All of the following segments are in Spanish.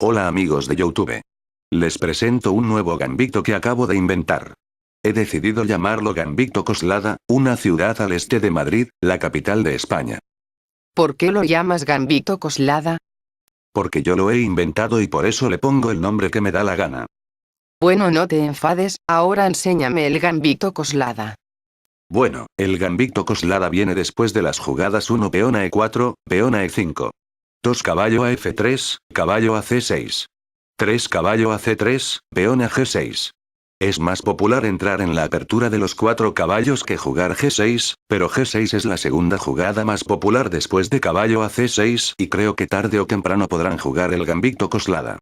Hola amigos de YouTube. Les presento un nuevo gambito que acabo de inventar. He decidido llamarlo Gambito Coslada, una ciudad al este de Madrid, la capital de España. ¿Por qué lo llamas Gambito Coslada? Porque yo lo he inventado y por eso le pongo el nombre que me da la gana. Bueno, no te enfades, ahora enséñame el Gambito Coslada. Bueno, el Gambito Coslada viene después de las jugadas 1 peón a E4, peón a E5. 2 caballo a F3, caballo a C6. 3 caballo a C3, peón a G6. Es más popular entrar en la apertura de los 4 caballos que jugar G6, pero G6 es la segunda jugada más popular después de caballo a C6 y creo que tarde o temprano podrán jugar el Gambito Coslada.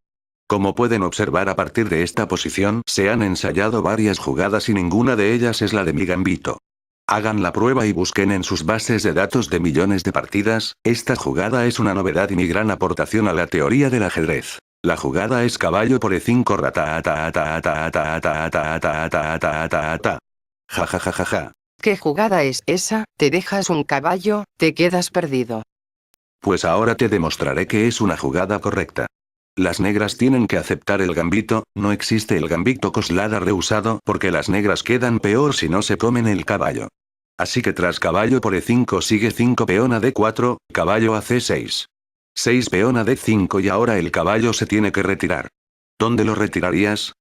Como pueden observar a partir de esta posición, se han ensayado varias jugadas y ninguna de ellas es la de mi gambito. Hagan la prueba y busquen en sus bases de datos de millones de partidas, esta jugada es una novedad y mi gran aportación a la teoría del ajedrez. La jugada es caballo por E5 rata ta ta ta ta ta ta ta ta ta ta ta. Ja ja ja ja ja. ¿Qué jugada es esa? Te dejas un caballo, te quedas perdido. Pues ahora te demostraré que es una jugada correcta. Las negras tienen que aceptar el gambito, no existe el gambito Coslada rehusado porque las negras quedan peor si no se comen el caballo. Así que tras caballo por E5 sigue 5 peón a D4, caballo a C6. 6 peón a D5 y ahora el caballo se tiene que retirar. ¿Dónde lo retirarías?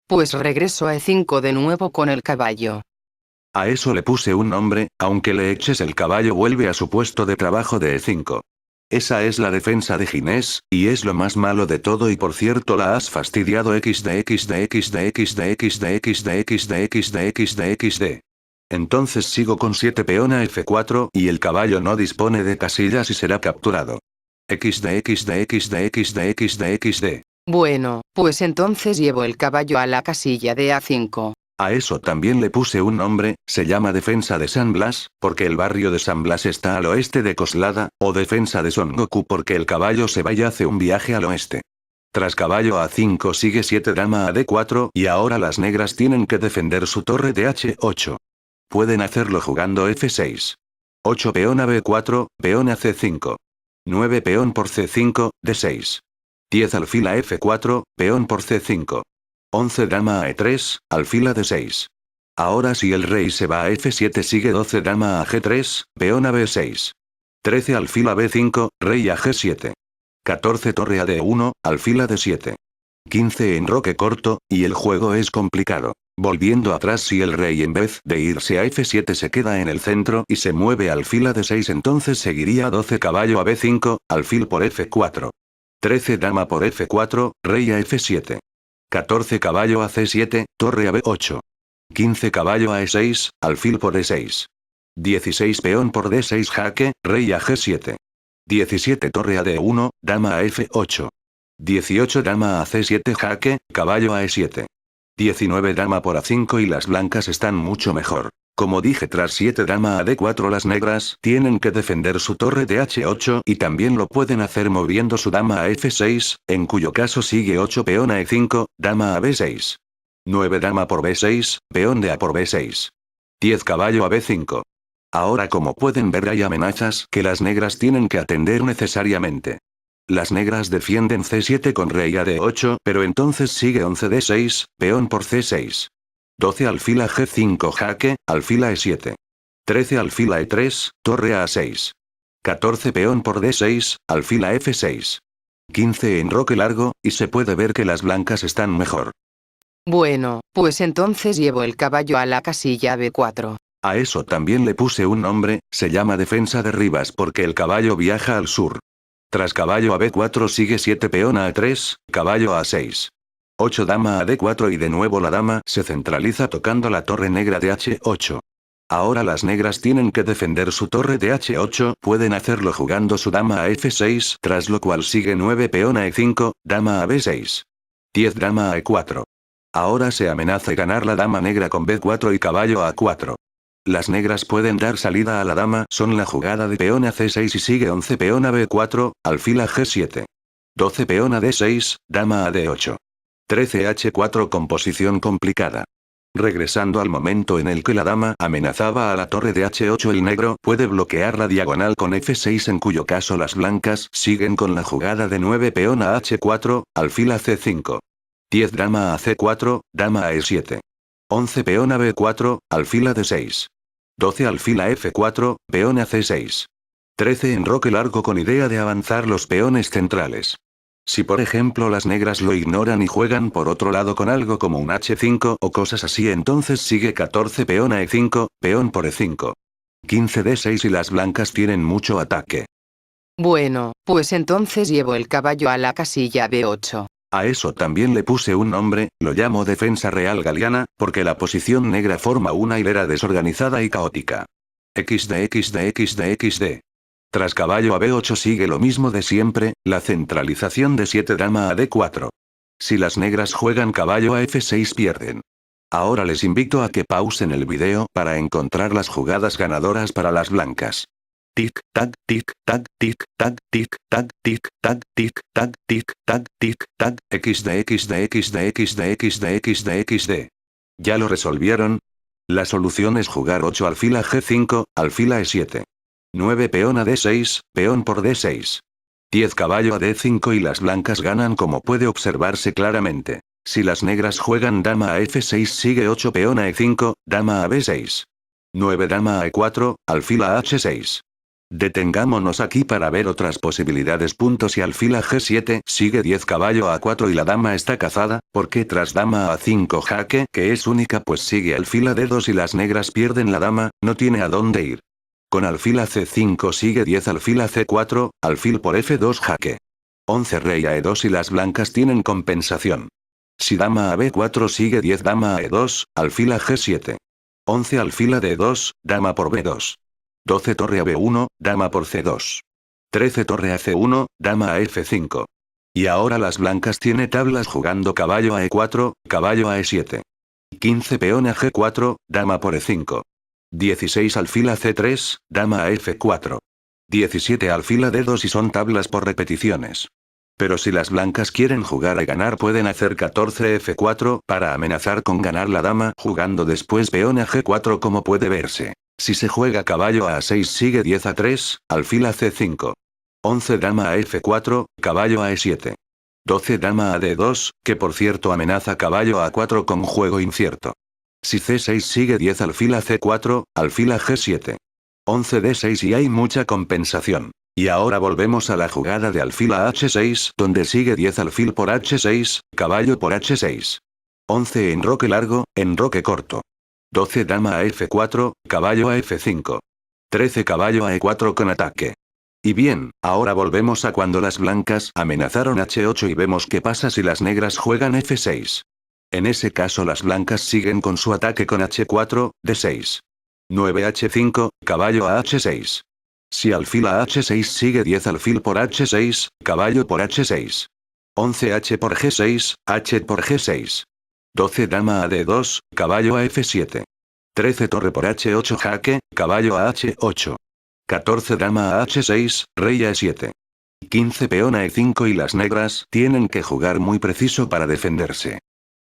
Pues regreso a E5 de nuevo con el caballo. A eso le puse un nombre, aunque le eches el caballo vuelve a su puesto de trabajo de E5. Esa es la defensa de Ginés, y es lo más malo de todo y por cierto la has fastidiado xd. Entonces sigo con 7 peón a F4 y el caballo no dispone de casillas y será capturado. xd. Bueno, pues entonces llevo el caballo a la casilla de A5. A eso también le puse un nombre, se llama defensa de San Blas, porque el barrio de San Blas está al oeste de Coslada, o defensa de Son Goku porque el caballo se va y hace un viaje al oeste. Tras caballo a 5 sigue 7 dama a D4 y ahora las negras tienen que defender su torre de H8. Pueden hacerlo jugando F6. 8 peón a B4, peón a C5. 9 peón por C5, D6. 10 alfil a F4, peón por C5. 11 dama a E3, alfil a D6. Ahora si el rey se va a F7 sigue 12 dama a G3, peón a B6. 13 alfil a B5, rey a G7. 14 torre a D1, alfil a D7. 15 enroque corto, y el juego es complicado. Volviendo atrás si el rey en vez de irse a F7 se queda en el centro y se mueve alfil a D6 entonces seguiría 12 caballo a B5, alfil por F4. 13 dama por F4, rey a F7. 14 caballo a C7, torre a B8. 15 caballo a E6, alfil por E6. 16 peón por D6 jaque, rey a G7. 17 torre a D1, dama a F8. 18 dama a C7 jaque, caballo a E7. 19 dama por A5 y las blancas están mucho mejor. Como dije tras 7 dama a D4 las negras tienen que defender su torre de H8 y también lo pueden hacer moviendo su dama a F6, en cuyo caso sigue 8 peón a E5, dama a B6. 9 dama por B6, peón de A por B6. 10 caballo a B5. Ahora como pueden ver hay amenazas que las negras tienen que atender necesariamente. Las negras defienden C7 con rey a D8 pero entonces sigue 11 D6, peón por C6. 12 alfil a G5 jaque, alfil a E7. 13 alfil a E3, torre a A6. 14 peón por D6, alfil a F6. 15 enroque largo, y se puede ver que las blancas están mejor. Bueno, pues entonces llevo el caballo a la casilla B4. A eso también le puse un nombre, se llama defensa de Rivas porque el caballo viaja al sur. Tras caballo a B4 sigue 7 peón a A3, caballo a A6. 8 dama a D4 y de nuevo la dama se centraliza tocando la torre negra de H8. Ahora las negras tienen que defender su torre de H8, pueden hacerlo jugando su dama a F6, tras lo cual sigue 9 peón a E5, dama a B6. 10 dama a E4. Ahora se amenaza ganar la dama negra con B4 y caballo a A4. Las negras pueden dar salida a la dama, son la jugada de peón a C6 y sigue 11 peón a B4, alfil a G7. 12 peón a D6, dama a D8. 13 H4 con posición complicada. Regresando al momento en el que la dama amenazaba a la torre de H8, el negro puede bloquear la diagonal con F6, en cuyo caso las blancas siguen con la jugada de 9 peón a H4, alfil a C5. 10 dama a C4, dama a E7. 11 peón a B4, alfil a D6. 12 alfil a F4, peón a C6. 13 enroque largo con idea de avanzar los peones centrales. Si por ejemplo las negras lo ignoran y juegan por otro lado con algo como un H5 o cosas así, entonces sigue 14 peón a E5, peón por E5. 15 D6 y las blancas tienen mucho ataque. Bueno, pues entonces llevo el caballo a la casilla B8. A eso también le puse un nombre, lo llamo defensa real galiana, porque la posición negra forma una hilera desorganizada y caótica. XD. Tras caballo a B8 sigue lo mismo de siempre, la centralización de 7 dama a D4. Si las negras juegan caballo a F6 pierden. Ahora les invito a que pausen el video para encontrar las jugadas ganadoras para las blancas. Tic tac tic tac tic tac tic tac tic tac tic tac tic tac tic tac XD. ¿Ya lo resolvieron? La solución es jugar 8 alfil a G5, alfil a E7. 9 peón a D6, peón por D6. 10 caballo a D5 y las blancas ganan, como puede observarse claramente. Si las negras juegan dama a F6 sigue 8 peón a E5, dama a B6. 9 dama a E4, alfil a H6. Detengámonos aquí para ver otras posibilidades. Si alfil a G7 sigue 10 caballo a A4 y la dama está cazada, porque tras dama a A5 jaque, que es única, pues sigue alfil a D2 y las negras pierden la dama, no tiene a dónde ir. Con alfil a C5 sigue 10 alfil a C4, alfil por F2 jaque. 11 rey a E2 y las blancas tienen compensación. Si dama a B4 sigue 10 dama a E2, alfil a G7. 11 alfil a D2, dama por B2. 12 torre a B1, dama por C2. 13 torre a C1, dama a F5. Y ahora las blancas tiene tablas jugando caballo a E4, caballo a E7. 15 peón a G4, dama por E5. 16 alfil a C3, dama a F4. 17 alfil a D2 y son tablas por repeticiones. Pero si las blancas quieren jugar a ganar pueden hacer 14 F4 para amenazar con ganar la dama jugando después peón a G4, como puede verse. Si se juega caballo a A6 sigue 10 a 3, alfil a C5. 11 dama a F4, caballo a E7. 12 dama a D2, que por cierto amenaza caballo a A4 con juego incierto. Si C6 sigue 10 alfil a C4, alfil a G7. 11 D6 y hay mucha compensación. Y ahora volvemos a la jugada de alfil a H6, donde sigue 10 alfil por H6, caballo por H6. 11 enroque largo, enroque corto. 12 dama a F4, caballo a F5. 13 caballo a E4 con ataque. Y bien, ahora volvemos a cuando las blancas amenazaron H8 y vemos qué pasa si las negras juegan F6. En ese caso las blancas siguen con su ataque con H4, D6. 9 H5, caballo a H6. Si alfil a H6 sigue 10 alfil por H6, caballo por H6. 11 H por G6, H por G6. 12 dama a D2, caballo a F7. 13 torre por H8 jaque, caballo a H8. 14 dama a H6, rey a E7. 15 peón a E5 y las negras tienen que jugar muy preciso para defenderse.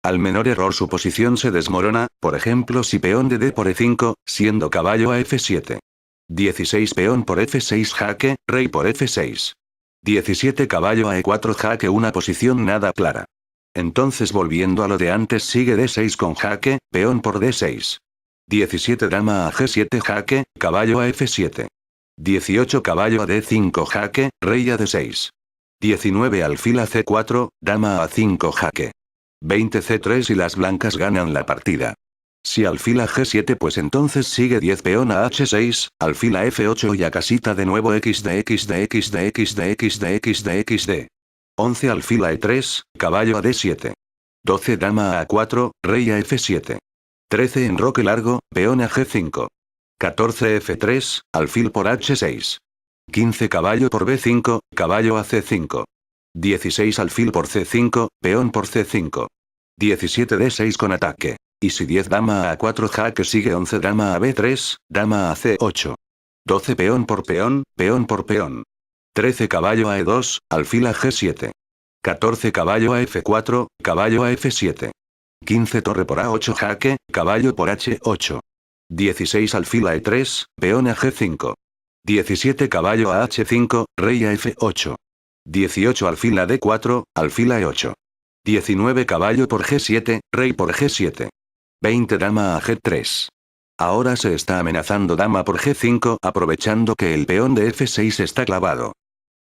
Al menor error su posición se desmorona, por ejemplo si peón de D por E5, siendo caballo a F7. 16 peón por F6 jaque, rey por F6. 17 caballo a E4 jaque, una posición nada clara. Entonces volviendo a lo de antes sigue D6 con jaque, peón por D6. 17 dama a G7 jaque, caballo a F7. 18 caballo a D5 jaque, rey a D6. 19 alfil a C4, dama a 5 jaque. 20 C3 y las blancas ganan la partida. Si alfil a G7 pues entonces sigue 10 peón a H6, alfil a F8 y a casita de nuevo XD. 11 alfil a E3, caballo a D7. 12 dama a A4, rey a F7. 13 enroque largo, peón a G5. 14 F3, alfil por H6. 15 caballo por B5, caballo a C5. 16 alfil por C5, peón por C5. 17 D6 con ataque. Y si 10 dama a A4 jaque sigue 11 dama a B3, dama a C8. 12 peón por peón, peón por peón. 13 caballo a E2, alfil a G7. 14 caballo a F4, caballo a F7. 15 torre por A8 jaque, caballo por H8. 16 alfil a E3, peón a G5. 17 caballo a H5, rey a F8. 18 alfil a D4, alfil a E8. 19 caballo por G7, rey por G7. 20 dama a G3. Ahora se está amenazando dama por G5 aprovechando que el peón de F6 está clavado.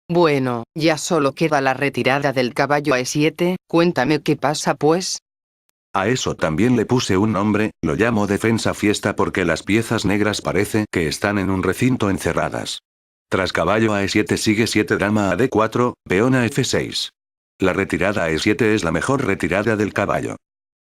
Bueno, ya solo queda la retirada del caballo a E7, cuéntame qué pasa pues. A eso también le puse un nombre, lo llamo defensa fiesta porque las piezas negras parece que están en un recinto encerradas. Tras caballo a E7 sigue 7 dama a D4, peón a F6. La retirada a E7 es la mejor retirada del caballo.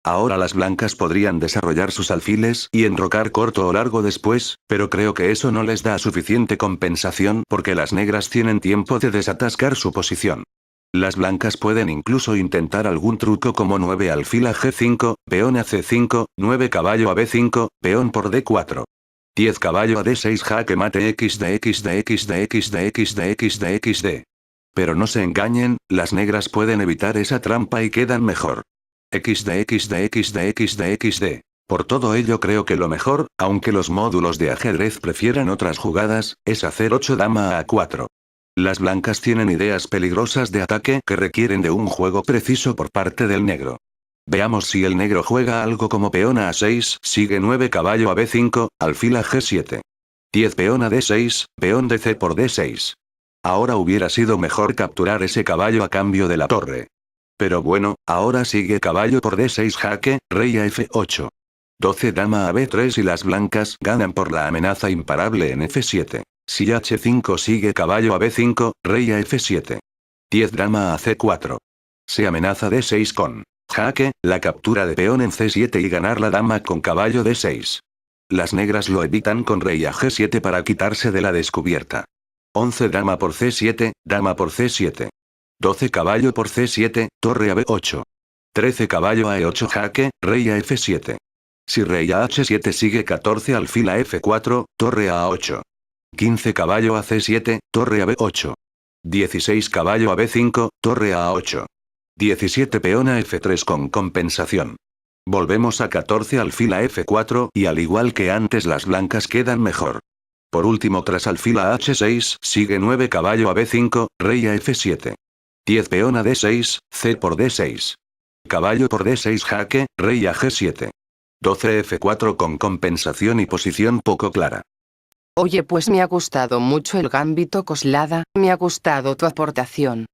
Ahora las blancas podrían desarrollar sus alfiles y enrocar corto o largo después, pero creo que eso no les da suficiente compensación porque las negras tienen tiempo de desatascar su posición. Las blancas pueden incluso intentar algún truco como 9 alfil a G5, peón a C5, 9 caballo a B5, peón por D4. 10 caballo a D6 jaque mate XD. Pero no se engañen, las negras pueden evitar esa trampa y quedan mejor. XD. Por todo ello creo que lo mejor, aunque los módulos de ajedrez prefieran otras jugadas, es hacer 8 dama a A4. Las blancas tienen ideas peligrosas de ataque que requieren de un juego preciso por parte del negro. Veamos si el negro juega algo como peón a A6, sigue 9 caballo a B5, alfil a G7. 10 peón a D6, peón de C por D6. Ahora hubiera sido mejor capturar ese caballo a cambio de la torre. Pero bueno, ahora sigue caballo por D6 jaque, rey a F8. 12 dama a B3 y las blancas ganan por la amenaza imparable en F7. Si H5 sigue caballo a B5, rey a F7. 10 dama a C4. Se amenaza D6 con jaque, la captura de peón en C7 y ganar la dama con caballo D6. Las negras lo evitan con rey a G7 para quitarse de la descubierta. 11 dama por C7, dama por C7. 12 caballo por C7, torre a B8. 13 caballo a E8 jaque, rey a F7. Si rey a H7 sigue 14 alfil a F4, torre a A8. 15 caballo a C7, torre a B8. 16 caballo a B5, torre a A8. 17 peón a F3 con compensación. Volvemos a 14 alfil a F4 y al igual que antes las blancas quedan mejor. Por último tras alfil a H6 sigue 9 caballo a B5, rey a F7. 10 peón a D6, C por D6. Caballo por D6 jaque, rey a G7. 12 F4 con compensación y posición poco clara. Oye, pues me ha gustado mucho el gambito Coslada, me ha gustado tu aportación.